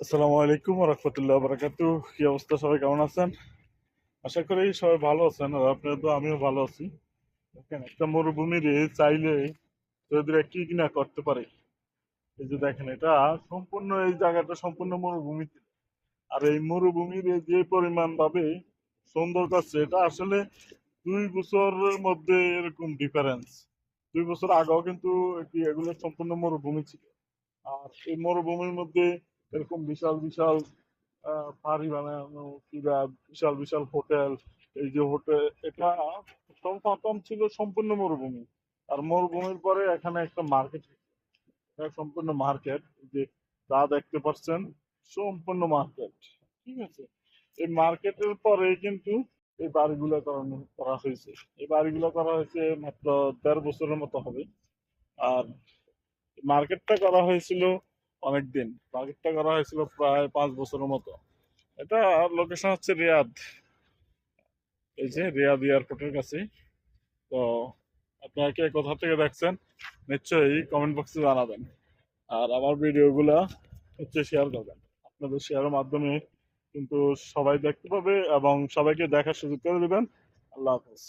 আসসালামু আলাইকুম ওয়া রাহমাতুল্লাহি ওয়া বারাকাতুহু। কি অবস্থা, সবাই কেমন আছেন? আশা করি সবাই ভালো আছেন। আর আপনারা তো, আমিও ভালো আছি। দেখেন, একটা মরুভূমির চাইলে যদি কি কিনা করতে পারে। এই যে দেখেন, এটা সম্পূর্ণ, এই জায়গাটা সম্পূর্ণ মরুভূমি ছিল। আর এই মরুভূমির যে পরিমাণ ভাবে সুন্দর করছে, এটা আসলে 2 বছরের মধ্যে এরকম ডিফারেন্স। 2 বছর আগেও কিন্তু এগুলো সম্পূর্ণ মরুভূমি ছিল। আর এই মরুভূমির মধ্যে এরকম বিশাল বিশাল বাড়ি বানানো, কিংবা বিশাল বিশাল হোটেল। এই যে হোটেল, এটা প্রথম ছিল সম্পূর্ণ মরুভূমি। আর মরুভূমির পরে এখানে একটা মার্কেট, সম্পূর্ণ মার্কেট। যে যা দেখতে পাচ্ছেন, সম্পূর্ণ মার্কেট। ঠিক আছে। এই মার্কেটের পরে কিন্তু এই বাড়িগুলো করা হয়েছে। এই বাড়িগুলো করা হয়েছে মাত্র 1.5 বছরের মতো হবে। আর মার্কেটটা করা হয়েছিল অনেকদিন। মার্কেটটা করা হয়েছিল প্রায় 5 বছরের মতো। এটা লোকেশন হচ্ছে রিয়াদ। এই যে রিয়াদ এয়ারপোর্টের কাছে। তো আপনারা কে কোথা থেকে দেখছেন, নিশ্চয়ই কমেন্ট বক্সে জানাবেন। আর আমার ভিডিওগুলা হচ্ছে শেয়ার করবেন। আপনাদের শেয়ারের মাধ্যমে কিন্তু সবাই দেখতে পাবে এবং সবাইকে দেখার সুযোগ করে দেবেন। আল্লাহ হাফেজ।